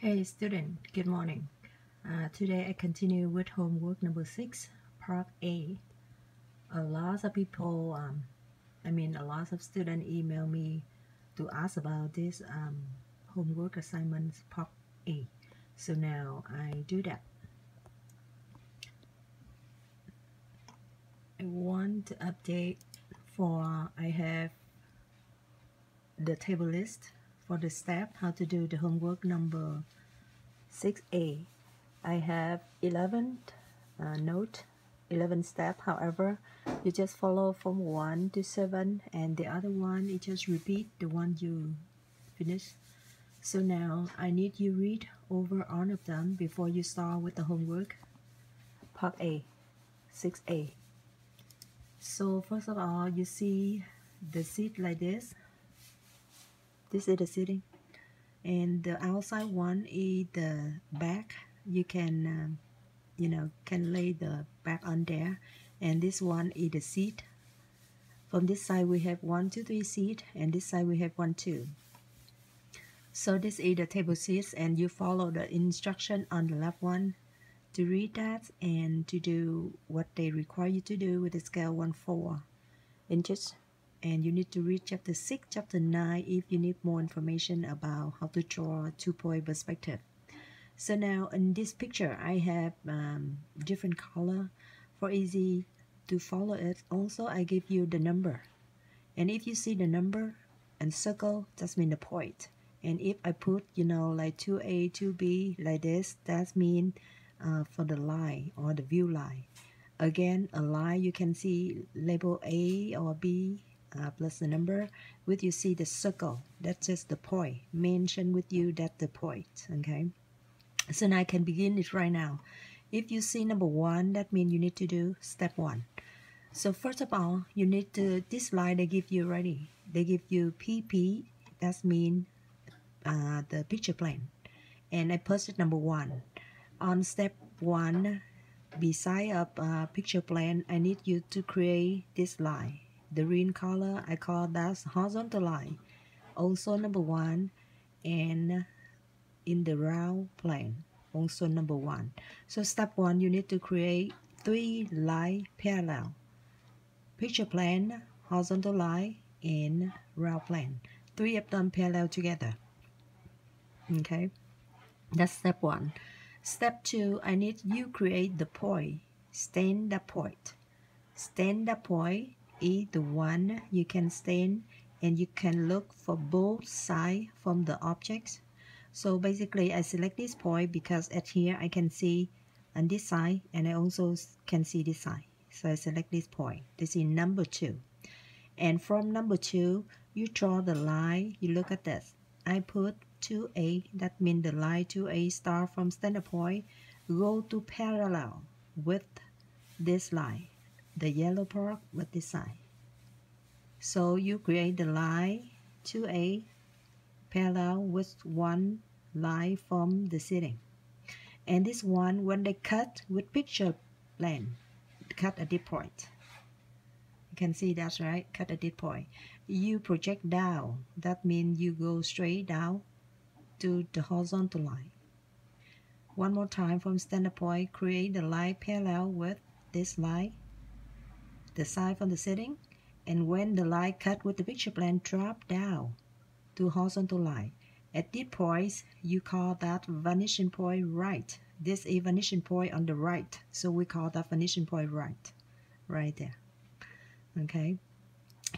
Hey student, good morning. Today I continue with homework number 6, part A. A lot of people, a lot of students email me to ask about this homework assignments part A. So now I do that. I want to update I have the table list for the step how to do the homework number 6A. I have 11 note, 11 step. However, you just follow from 1 to 7, and the other one you just repeat the one you finish. So now I need you read over all of them before you start with the homework. Part A, 6A. So first of all, you see the seat like this. This is the seating, and the outside one is the back. You can can lay the back on there, and this one is the seat. From this side we have 1 2 3 seat, and this side we have 1 2. So this is the table seats, and you follow the instruction on the left one to read that and to do what they require you to do with the scale 1-4 inches. And you need to read chapter 6, chapter 9 if you need more information about how to draw a 2-point perspective. So now in this picture I have different color for easy to follow it. Also I give you the number, and if you see the number and circle, that means the point. And if I put like 2A 2B like this, that means for the line or the view line. Again, a line you can see label A or B plus the number. With you see the circle, that's just the point. Mention with you that the point. Okay. So now I can begin it right now. If you see number 1, that means you need to do step 1. So first of all, you need to, this line they give you already. They give you PP, that means the picture plane. And I posted number 1. On step 1, beside a picture plane, I need you to create this line. The green color, I call that horizontal line. Also number 1, and in the round plane, also number 1. So step 1, you need to create 3 line parallel: picture plane, horizontal line, and round plane. 3 of them parallel together. Okay, that's step 1. Step 2, I need you create the point, stand up point. Stand up point is the one you can stand, and you can look for both sides from the objects. So basically I select this point because at here I can see on this side, and I also can see this side. So I select this point. This is number 2. And from number 2, you draw the line. You look at this. I put 2A. That means the line 2A start from standard point, go to parallel with this line, the yellow part with this side. So you create the line 2A parallel with one line from the seating. And this one, when they cut with picture plane, cut at this point. You can see that's right, cut at this point. You project down, that means you go straight down to the horizontal line. One more time from standard point, create the line parallel with this line, the side from the seating. And when the line cut with the picture plane, drop down to horizontal line. At this point, you call that vanishing point right. This is vanishing point on the right, so we call that vanishing point right there. Okay,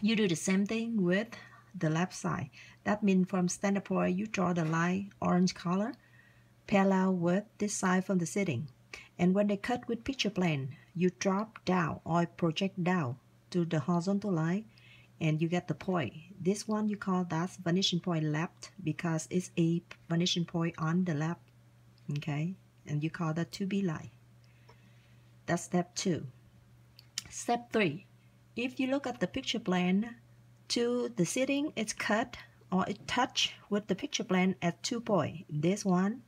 you do the same thing with the left side. That means from standard point, you draw the line orange color parallel with this side from the seating. And when they cut with picture plane, you drop down or project down to the horizontal line, and you get the point. This one you call that vanishing point left because it's a vanishing point on the left. Okay, and you call that 2B line. That's step 2. Step 3, if you look at the picture plane to the seating, it's cut or it touch with the picture plane at 2 points, this one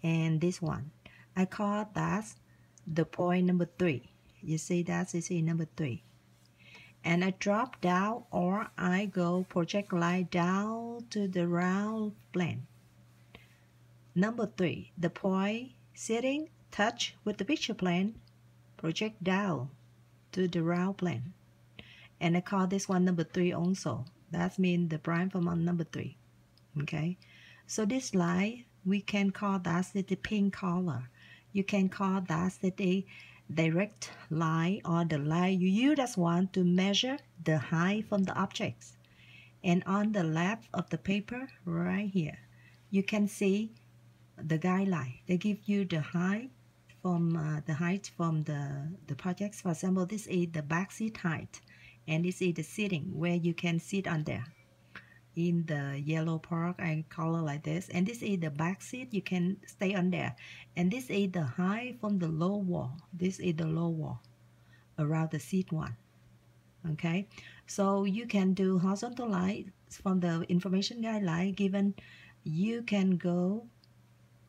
and this one. I call that the point number 3. You see that is number 3. And I drop down, or I go project line down to the round plane. Number 3, the point sitting touch with the picture plane, project down to the round plane. And I call this one number 3 also. That means the prime from on number 3. Okay, so this line we can call that the pink color. You can call that the direct line, or the line you just want to measure the height from the objects. And on the left of the paper right here, you can see the guideline. They give you the height from the projects. For example, this is the back seat height, and this is the seating where you can sit on there. In the yellow part, I color like this, and this is the back seat, you can stay on there. And this is the height from the low wall. This is the low wall around the seat one. Okay, so you can do horizontal line from the information guideline given. You can go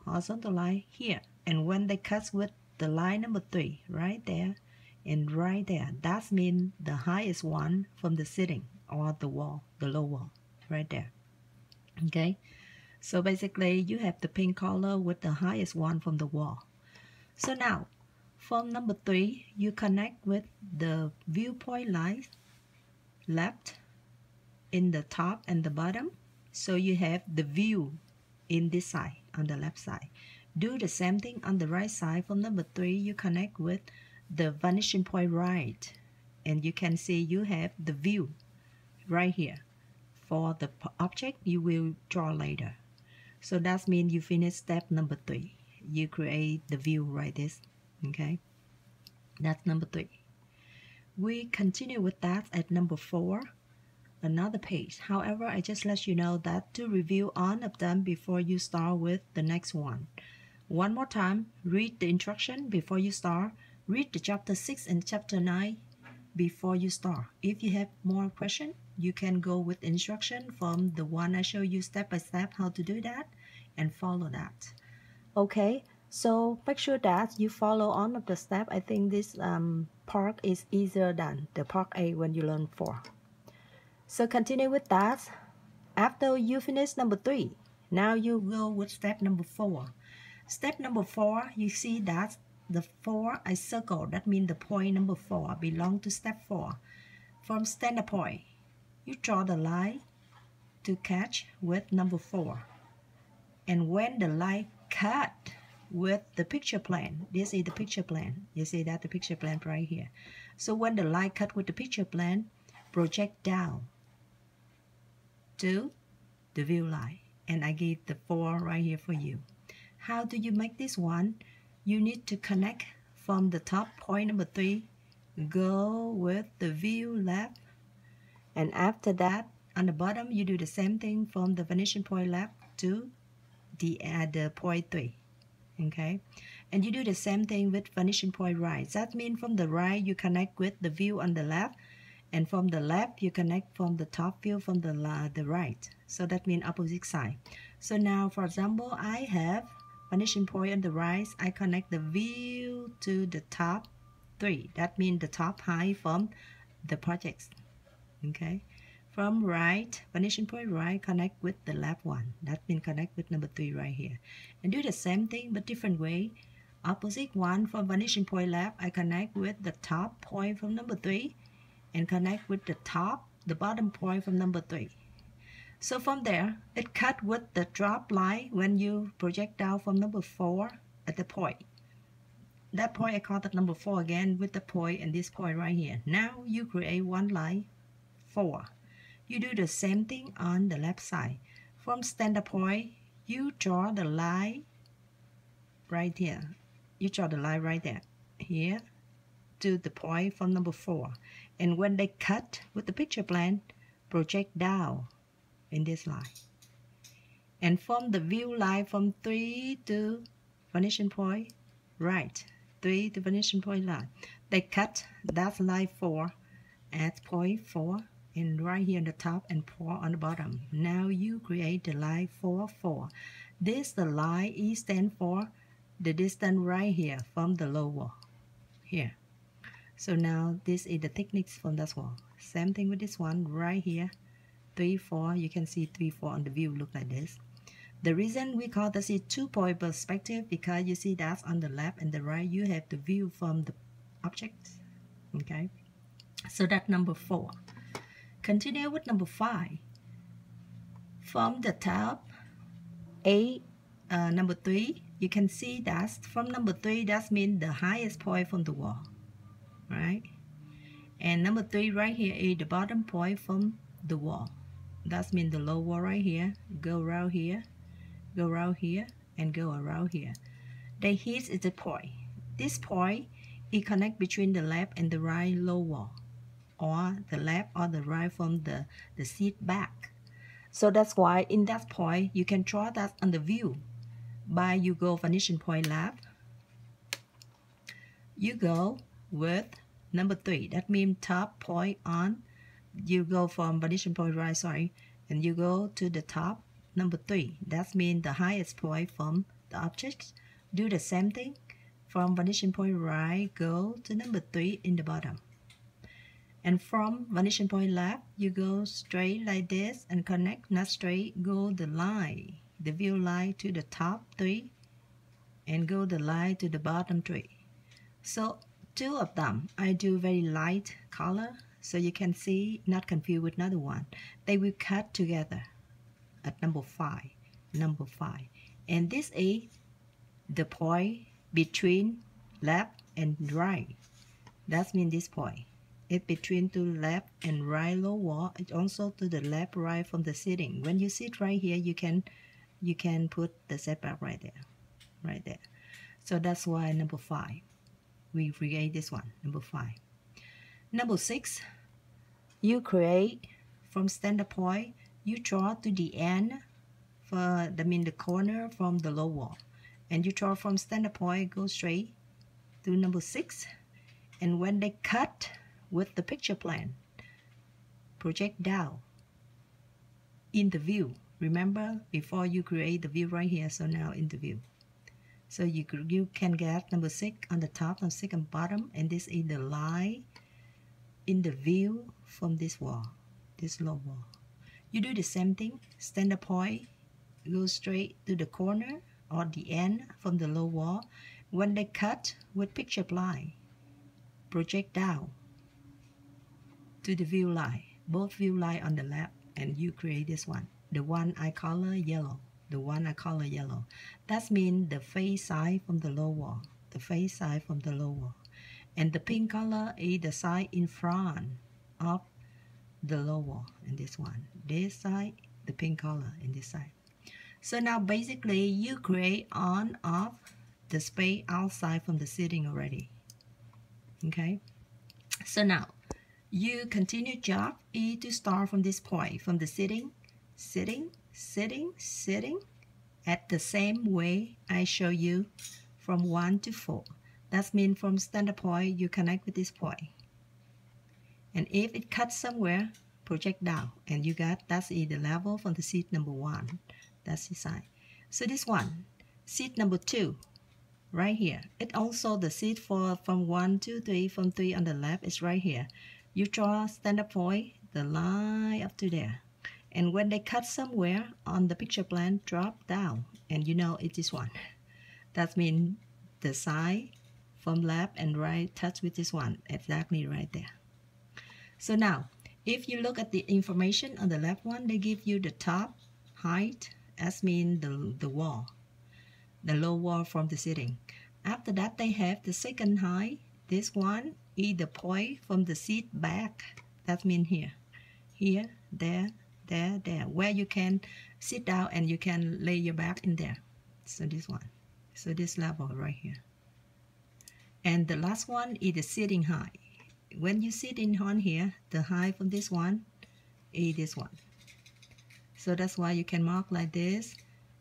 horizontal line here, and when they cut with the line number 3 right there and right there, that means the highest one from the seating or the wall, the low wall right there. Okay, so basically you have the pink color with the highest one from the wall. So now from number 3, you connect with the viewpoint line left in the top and the bottom, so you have the view in this side on the left side. Do the same thing on the right side. From number 3, you connect with the vanishing point right, and you can see you have the view right here for the object you will draw later. So that means you finish step number 3. You create the view like this. Okay, that's number 3. We continue with that at number 4, another page. However, I just let you know that to review all of them before you start with the next one. One more time, read the instruction before you start. Read the chapter 6 and chapter 9 before you start. If you have more questions, you can go with instruction from the one I show you step by step how to do that and follow that. Okay, so make sure that you follow all of the steps. I think this part is easier than the part A when you learn 4. So continue with that. After you finish number 3, now you go with step number 4. Step number 4, you see that the 4 I circle, that means the point number 4 belong to step 4. From standard point, you draw the line to catch with number 4. And when the line cut with the picture plane, this is the picture plane. You see that the picture plane right here. So when the line cut with the picture plane, project down to the view line. And I give the 4 right here for you. How do you make this one? You need to connect from the top point number 3, go with the view left, and after that on the bottom you do the same thing from the vanishing point left to the point 3. Okay, and you do the same thing with vanishing point right. That means from the right you connect with the view on the left, and from the left you connect from the top view from the right. So that means opposite side. So now for example, I have vanishing point on the right, I connect the view to the top 3. That means the top height from the projects. Okay, from right, vanishing point right, connect with the left one. That means connect with number 3 right here. And do the same thing but different way. Opposite one, from vanishing point left, I connect with the top point from number 3 and connect with the bottom point from number 3. So from there, it cut with the drop line when you project down from number 4 at the point. That point I call that number 4 again with the point and this point right here. Now you create one line 4. You do the same thing on the left side. From standard point, you draw the line right here. You draw the line right there, here, to the point from number 4. And when they cut with the picture plane, project down in this line. And from the view line from 3 to vanishing point right, 3 to vanishing point line, they cut that line 4 at point 4 and right here on the top and 4 on the bottom. Now you create the line 4, 4. This the line E stand for the distance right here from the low wall here. So now this is the techniques from that wall. Same thing with this one right here. 3, 4, you can see 3, 4 on the view look like this. The reason we call this a two-point perspective because you see that's on the left and the right. You have the view from the object. Okay, so that's number 4. Continue with number 5. From the top, number 3, you can see that from number 3, that means the highest point from the wall, right? And number 3 right here is the bottom point from the wall. That means the low wall right here, go around here, go around here, and go around here. The heat is the point. This point is connect between the left and the right low wall, or the left or the right from the seat back. So that's why in that point, you can draw that on the view. By you go vanishing point left, you go with number 3. That means top point on. You go from vanishing point right, sorry, and you go to the top, number 3. That means the highest point from the object. Do the same thing. From vanishing point right, go to number 3 in the bottom. And from vanishing point left, you go straight like this and connect, not straight, go the line, the view line to the top 3 and go the line to the bottom 3. So 2 of them, I do very light color so you can see, not confused with another one. They will cut together at number 5. And this is the point between left and right. That means this point. It's between two left and right low wall. It's also to the left, right from the sitting. When you sit right here, you can put the setback right there. So that's why number 5. We create this one, number 5. Number 6, you create from standard point. You draw to the end for the corner from the low wall, and you draw from standard point, go straight to number 6. And when they cut with the picture plane, project down in the view. Remember before you create the view right here, so now in the view. So you can get number 6 on the top, number 6 on bottom, and this is the line in the view from this wall, this low wall. You do the same thing, standard point, go straight to the corner or the end from the low wall. When they cut with picture line, project down to the view line, both view line on the left, and you create this one. The one I color yellow. That means the face side from the low wall. And the pink color is the side in front of the low wall. And this one, this side, the pink color in this side. So now basically you create on, off the space outside from the sitting already. Okay. So now you continue job is to start from this point, from the sitting, at the same way I show you from 1 to 4. That means from standard point, you connect with this point. And if it cuts somewhere, project down. And you got, that's the level from the seat number 1. That's the side. So this one, seat number 2, right here. It also the seat for from 1, 2, 3, from 3 on the left is right here. You draw standard point, the line up to there. And when they cut somewhere on the picture plan, drop down. And you know it is one. That means the side from left and right touch with this one. Exactly right there. So now, if you look at the information on the left one, they give you the top height, as mean the wall. The low wall from the sitting. After that, they have the second height. This one is the point from the seat back. That means here, there, where you can sit down and you can lay your back in there. So this one, so this level right here. And the last one is the sitting height. When you sit in on here, the height from this one is this one. So that's why you can mark like this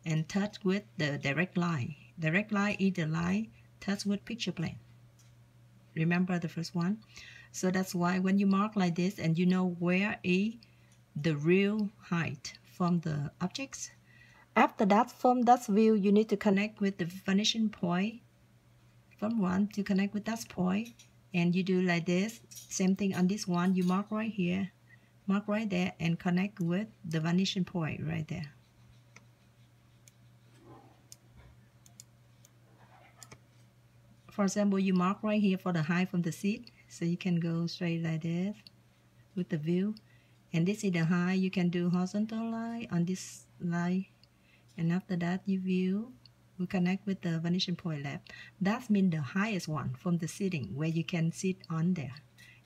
and touch with the direct line. Direct line is the line touch with picture plane. Remember the first one? So that's why when you mark like this and you know where is the real height from the objects. After that, from that view, you need to connect with the vanishing point. From 1 to connect with that point. And you do like this. Same thing on this one. You mark right here, mark right there, and connect with the vanishing point right there. for example, you mark right here for the height from the seat, so you can go straight like this with the view, and this is the height. You can do horizontal line on this line, and after that you view, we connect with the vanishing point left. That means the highest one from the seating where you can sit on there,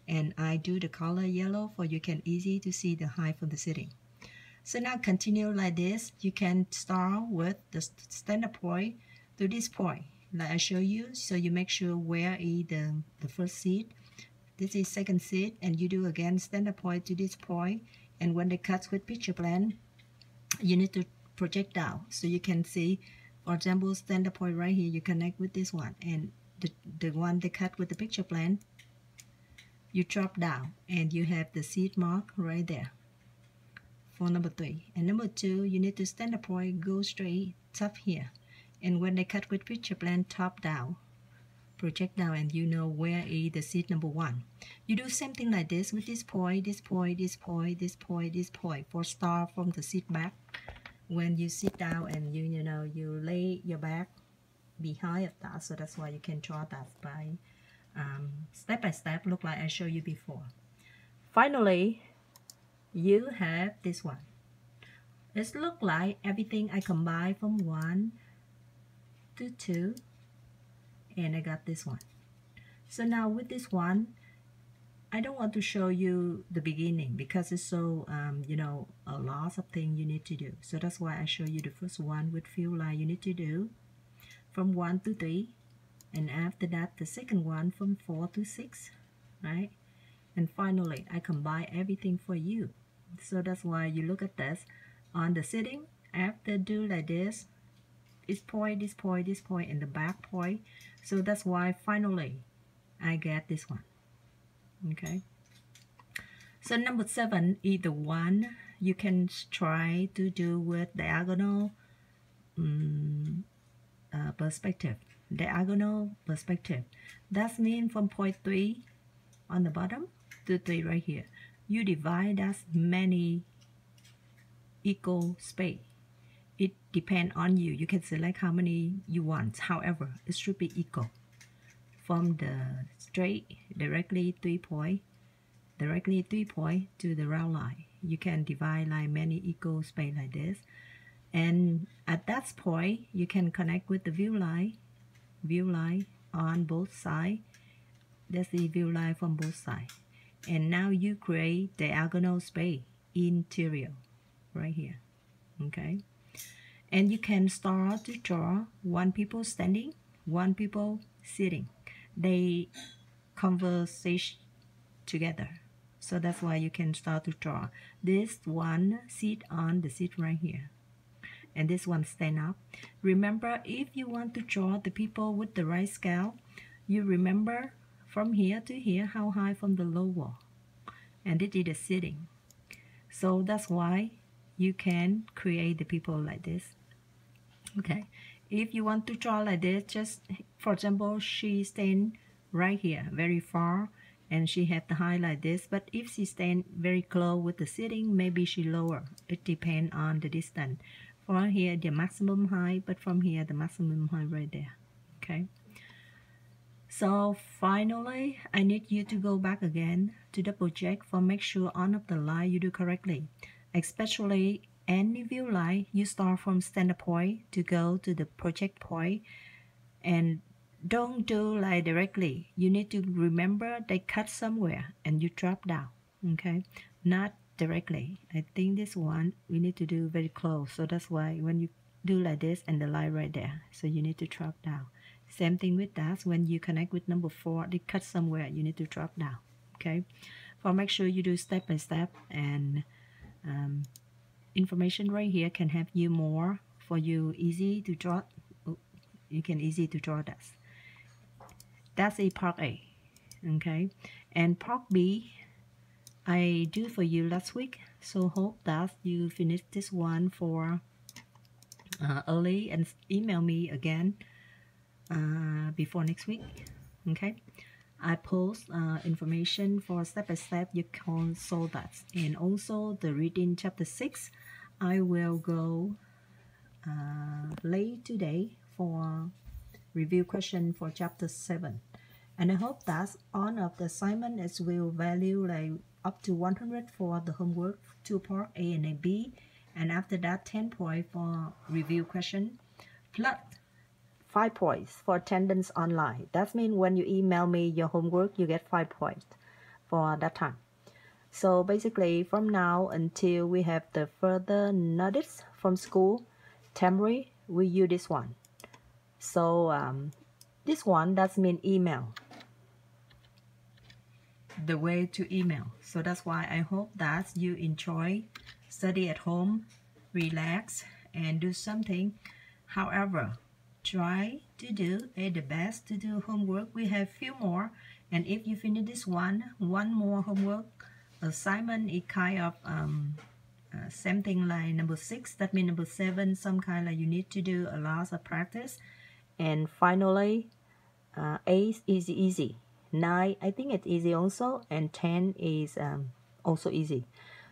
and I do the color yellow for you can easy to see the height from the seating. So now continue like this. You can start with the standard point to this point like I show you, so you make sure where is the first seat. This is second seat, and you do again standard point to this point, and when they cut with picture plan, you need to project down so you can see, for example, standard point right here, you connect with this one, and the one they cut with the picture plan, you drop down and you have the seat mark right there for number 3. And number 2, you need to standard point, go straight top here, and when they cut with picture plan, top down, project down, and you know where is the seat number 1. You do same thing like this with this point, this point, this point, this point, this point, for start from the seat back. When you sit down and you know you lay your back behind of that, so that's why you can draw that by step by step, look like I showed you before. Finally, you have this one. It look like everything I combine from 1 to 2, and I got this one. So now with this one, I don't want to show you the beginning because it's so you know, a lot of things you need to do. So that's why I show you the first one with few lines you need to do from 1 to 3, and after that the second one from 4 to 6, right? And finally I combine everything for you. So that's why you look at this on the sitting. After do like this, this point, this point, this point, and the back point. So that's why finally I get this one. Okay. So number 7 is the one you can try to do with diagonal perspective. Diagonal perspective. That means from point 3 on the bottom to 3 right here. You divide that many equal space. It depends on you. You can select how many you want. However, it should be equal. From the straight directly 3 point to the round line. You can divide like many equal space like this. And at that point, you can connect with the view line on both sides. That's the view line from both sides. And now you create diagonal space interior right here. Okay. And you can start to draw one people standing, one people sitting. They conversation together. So that's why you can start to draw. This one sit on the seat right here, and this one stand up. Remember, if you want to draw the people with the right scale, you remember from here to here how high from the low wall, and this is the sitting. So that's why you can create the people like this. Okay, if you want to draw like this, just for example, she stand right here very far, and she have the height like this. But if she stand very close with the sitting, maybe she lower. It depends on the distance. From here the maximum height, but from here the maximum height right there. Okay, so finally I need you to go back again to double check for make sure all of the line you do correctly, especially any view line. You start from standard point to go to the project point, and don't do like directly. You need to remember they cut somewhere and you drop down. Okay, not directly. I think this one we need to do very close, so that's why when you do like this and the line right there, so you need to drop down. Same thing with that. When you connect with number 4, they cut somewhere, you need to drop down. Okay, for make sure you do step by step, and information right here can help you more for you easy to draw. You can easy to draw that. That's a part A. Okay, and part B I do for you last week, so hope that you finish this one for early and email me again before next week. Okay, I post information for step by step. You can solve that, and also the reading chapter 6 I will go late today for review question for chapter 7. And I hope that all of the assignment is will value like up to 100 for the homework, 2 part A and A B, and after that 10 points for review question, plus 5 points for attendance online. That means when you email me your homework, you get 5 points for that time. So basically from now until we have the further notice from school, Tamari, we use this one. So this one, that means email. The way to email. So that's why I hope that you enjoy study at home, relax, and do something. However, try to do the best to do homework. We have few more, and if you finish this one more homework assignment is kind of something like number 6. That means number 7, some kind like you need to do a lot of practice. And finally, 8 is easy. 9, I think it's easy also, and 10 is also easy.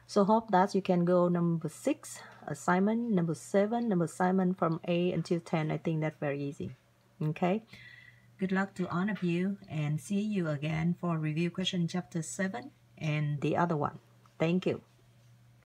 So hope that you can go number 6 assignment, number 7 number assignment from A until 10. I think that's very easy. Okay, good luck to all of you, and see you again for review question chapter 7 and the other one. Thank you.